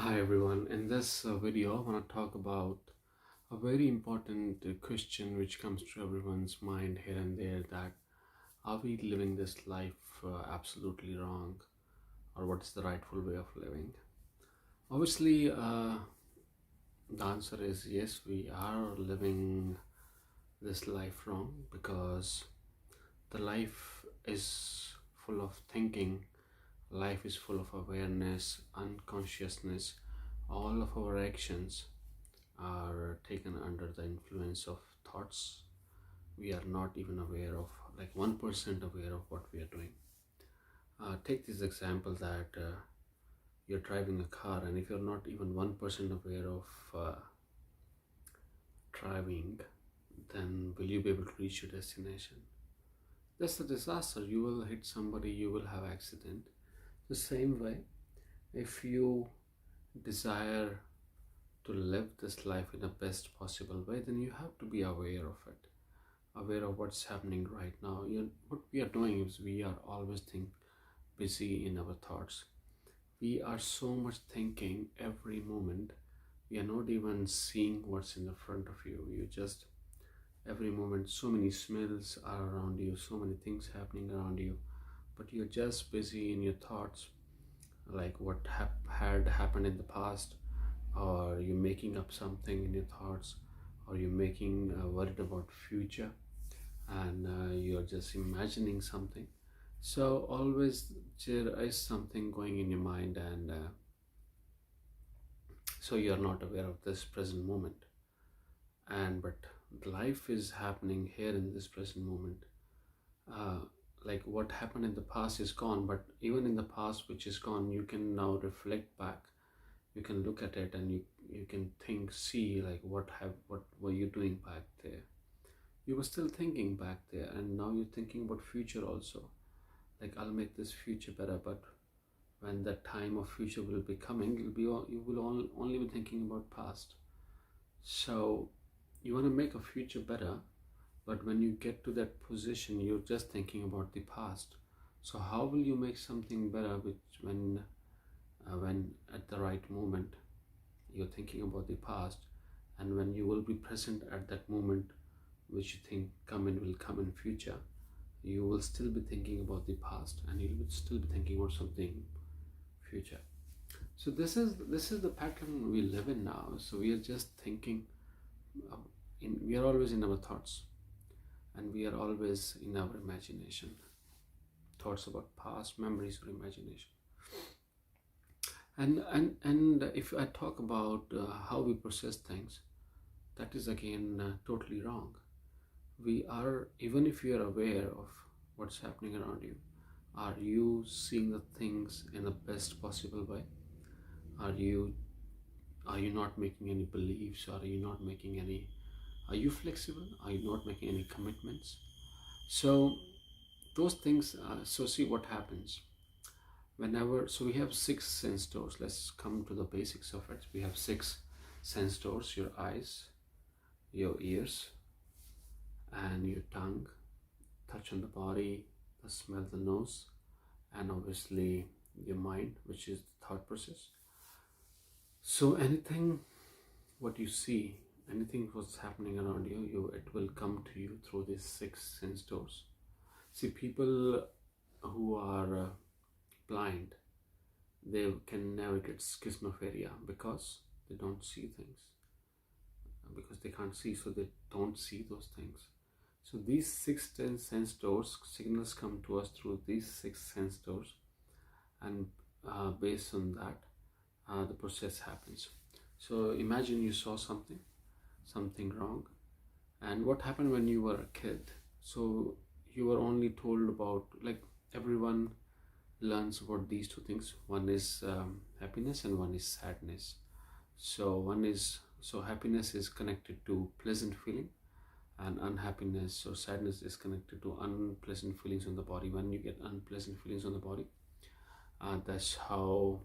Hi everyone. In this video, I want to talk about a very important question which comes to everyone's mind here and there, that are we living this life absolutely wrong, or what is the rightful way of living? Obviously, the answer is yes, we are living this life wrong because the life is full of thinking, life is full of awareness, unconsciousness. All of our actions are taken under the influence of thoughts. We are not even aware of, like 1% aware of what we are doing. Take this example that you're driving a car, and if you're not even 1% aware of driving, then will you be able to reach your destination? That's a disaster. You will hit somebody, you will have accident. The same way, if you desire to live this life in the best possible way, then you have to be aware of it, aware of what's happening right now. What we are doing is we are always busy in our thoughts. We are so much thinking every moment. We are not even seeing what's in the front of you. You just every moment, so many smells are around you, so many things happening around you, but you're just busy in your thoughts, like what had happened in the past, or you're making up something in your thoughts, or you're making worried about future, and you're just imagining something. So always there is something going in your mind, and so you're not aware of this present moment. And but life is happening here in this present moment. uh, like what happened in the past is gone, but even in the past which is gone, you can now reflect back. You can look at it, and you can think, see, like what were you doing back there? You were still thinking back there, and now you're thinking about future also, like I'll make this future better. But when that time of future will be coming, you will only be thinking about past. So you want to make a future better, but when you get to that position, you're just thinking about the past. So how will you make something better which when at the right moment you're thinking about the past, and when you will be present at that moment which you think will come in future, you will still be thinking about the past, and you will still be thinking about something future. So this is the pattern we live in now. So we are just thinking, uh, we are always in our thoughts, and we are always in our imagination, thoughts about past, memories, or imagination. And if I talk about how we process things, that is again totally wrong. We are, even if you are aware of what's happening around you, are you seeing the things in the best possible way? Are you are you not making any beliefs? Are you not making any, are you flexible? Are you not making any commitments? So those things, so see what happens whenever. So we have six sense doors. Let's come to the basics of it. We have six sense doors: your eyes, your ears, and your tongue, touch on the body, the smell, the nose, and obviously your mind, which is the thought process. So anything what you see, anything what's happening around you, it will come to you through these six sense doors. See, people who are blind, they can never get schizophrenia because they don't see things, because they can't see, so they don't see those things. So these sense doors, signals come to us through these six sense doors, and based on that, the process happens. So imagine you saw something wrong, and what happened when you were a kid. So you were only told about, like, everyone learns about these two things. One is happiness, and one is sadness. So happiness is connected to pleasant feeling, and unhappiness or sadness is connected to unpleasant feelings on the body. When you get unpleasant feelings on the body, that's how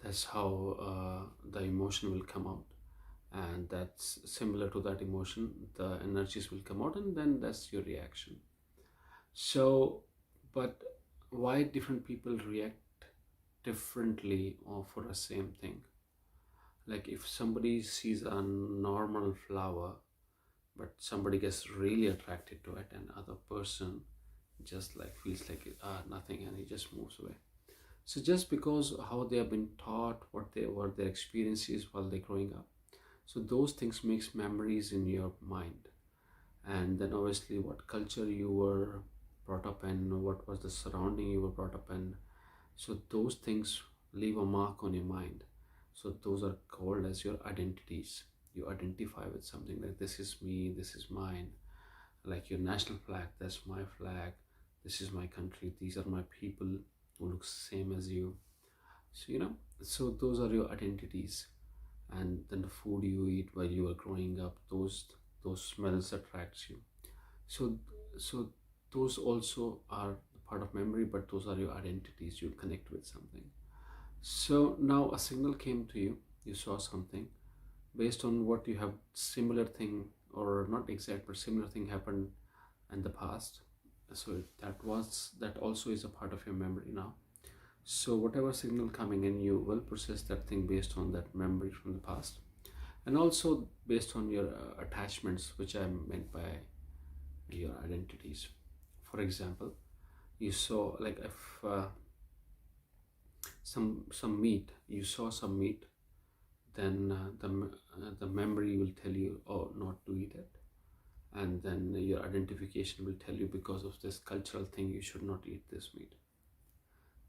the emotion will come out, and that's similar to that emotion, the energies will come out, and then that's your reaction. So, but why different people react differently or for the same thing. Like if somebody sees a normal flower, but somebody gets really attracted to it, and other person just like feels like nothing, and he just moves away. So just because how they have been taught, what their experience is while they're growing up, so those things makes memories in your mind. And then obviously what culture you were brought up in, what was the surrounding you were brought up in, so those things leave a mark on your mind. So those are called as your identities. You identify with something, like this is me, this is mine. Like your national flag, that's my flag, this is my country, these are my people who look same as you. So so those are your identities. And then the food you eat while you are growing up, those smells attracts you. So so those also are part of memory, but those are your identities. You connect with something. So now a signal came to you, you saw something, based on what you have, similar thing, or not exact but similar thing happened in the past. So that also is a part of your memory now. So whatever signal coming in, you will process that thing based on that memory from the past, and also based on your attachments, which I meant by your identities. For example, you saw, like if some meat, you saw some meat, then the memory will tell you, oh, not to eat it. And then your identification will tell you, because of this cultural thing you should not eat this meat.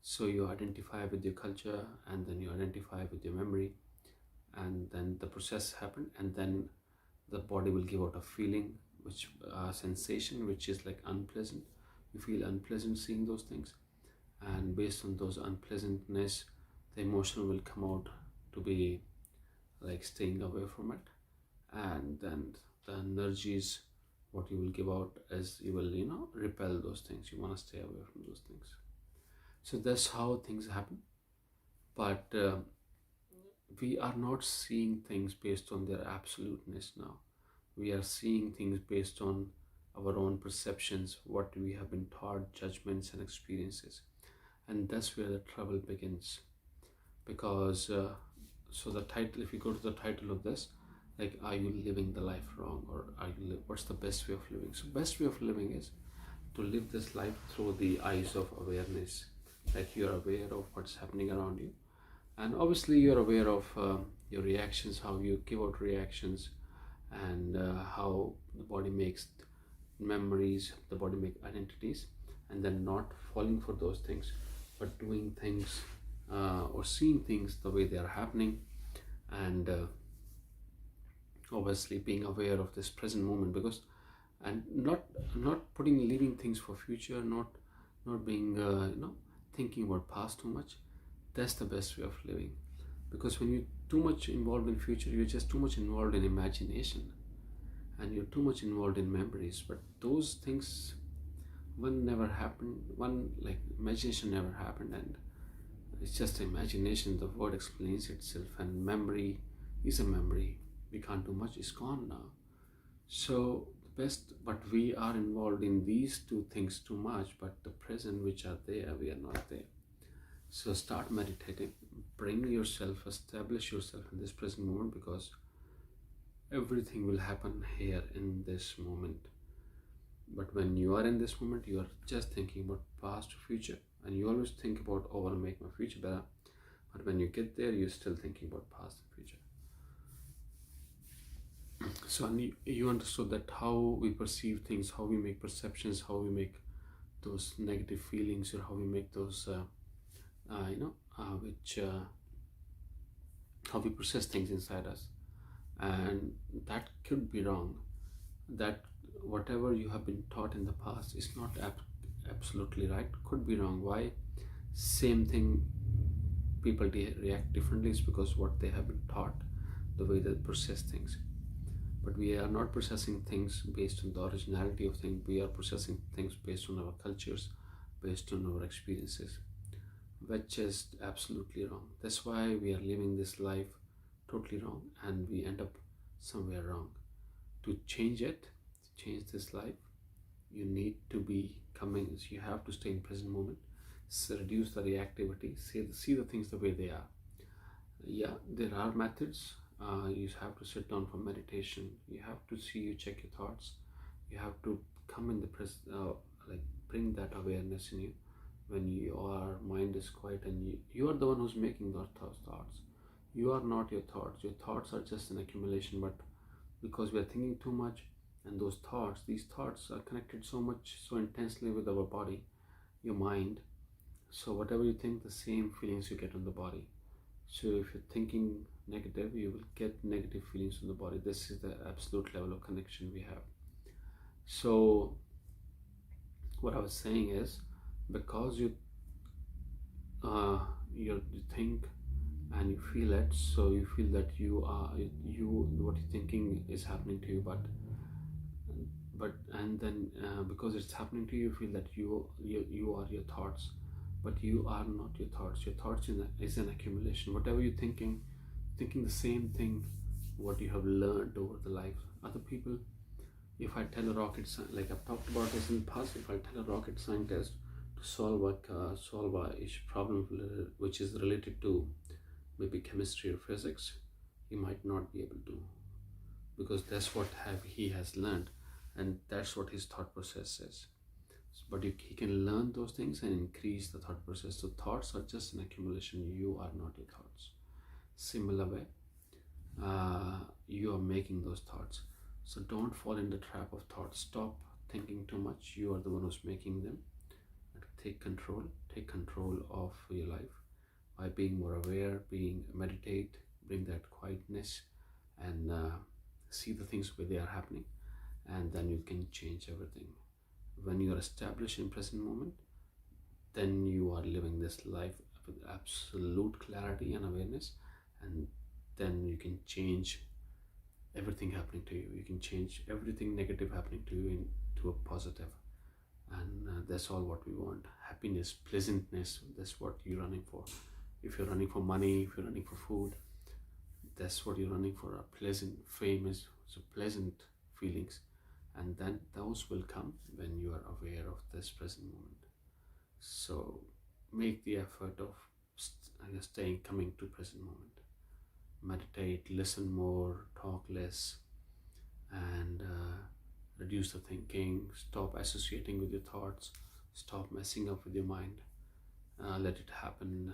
So you identify with your culture, and then you identify with your memory, and then the process happened, and then the body will give out a feeling, which sensation, which is like unpleasant. You feel unpleasant seeing those things, and based on those unpleasantness, the emotion will come out to be like staying away from it. And then the energies, what you will give out, as you will repel those things, you want to stay away from those things. So that's how things happen. But we are not seeing things based on their absoluteness now. We are seeing things based on our own perceptions, what we have been taught, judgments and experiences. And that's where the trouble begins. Because so the title, if you go to the title of this, like, are you living the life wrong, or what's the best way of living? So best way of living is to live this life through the eyes of awareness. Like you're aware of what's happening around you, and obviously you're aware of your reactions, how you give out reactions, and how the body makes memories, the body make identities, and then not falling for those things, but doing things or seeing things the way they are happening. And obviously being aware of this present moment, because and not putting leaving things for future, not being thinking about past too much. That's the best way of living. Because when you're too much involved in future, you're just too much involved in imagination, and you're too much involved in memories. But those things, one never happened, one like imagination never happened, and it's just imagination. The word explains itself, and memory is a memory. We can't do much, it's gone now. So the best, but we are involved in these two things too much, but the present which are there, we are not there. So start meditating, bring yourself, establish yourself in this present moment, because everything will happen here in this moment. But when you are in this moment, you are just thinking about past or future, and you always think about, oh, I want to make my future better. But when you get there, you're still thinking about past and future. So you understood that how we perceive things, how we make perceptions, how we make those negative feelings, or how we make those which how we process things inside us. And that could be wrong. That whatever you have been taught in the past is not absolutely right, could be wrong. Why? Same thing, people react differently, is because what they have been taught, the way they process things. But we are not processing things based on the originality of things. We are processing things based on our cultures, based on our experiences, which is absolutely wrong. That's why we are living this life totally wrong, and we end up somewhere wrong. To change it, to change this life, you need to be coming. You have to stay in present moment. reduce the reactivity, see the things the way they are. Yeah, there are methods. You have to sit down for meditation. You have to see, you check your thoughts. You have to come in the present, like bring that awareness in you when your mind is quiet, and you are the one who's making those thoughts. You are not your thoughts. Your thoughts are just an accumulation, but because we are thinking too much, and these thoughts are connected so much, so intensely with our body, your mind. So whatever you think, the same feelings you get on the body. So if you're thinking negative, you will get negative feelings in the body. This is the absolute level of connection we have. So what I was saying is, because you think and you feel it, so you feel that what you're thinking is happening to you, but and then because it's happening to you, you feel that you are your thoughts, but you are not your thoughts. Your thoughts is an accumulation. Whatever you're thinking the same thing, what you have learned over the life. Other people, if I tell a like I've talked about this in the past, if I tell a rocket scientist to solve a problem which is related to maybe chemistry or physics, he might not be able to, because that's what he has learned, and that's what his thought process is. But he can learn those things and increase the thought process. So thoughts are just an accumulation. You are not your thoughts. Similar way, you are making those thoughts. So don't fall in the trap of thoughts. Stop thinking too much. You are the one who's making them. Take control of your life by being more aware, meditate, bring that quietness, and see the things where they are happening, and then you can change everything. When you are established in present moment, then you are living this life with absolute clarity and awareness, and then you can change everything happening to you. You can change everything negative happening to you into a positive, and that's all what we want. Happiness, pleasantness, that's what you're running for. If you're running for money, if you're running for food, that's what you're running for. A pleasant fame is so pleasant feelings, and then those will come when you are aware of this present moment. So make the effort of coming to present moment. Meditate, listen more, talk less, and reduce the thinking. Stop associating with your thoughts. Stop messing up with your mind. Let it happen,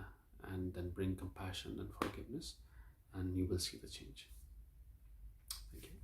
and then bring compassion and forgiveness, and you will see the change. Thank you.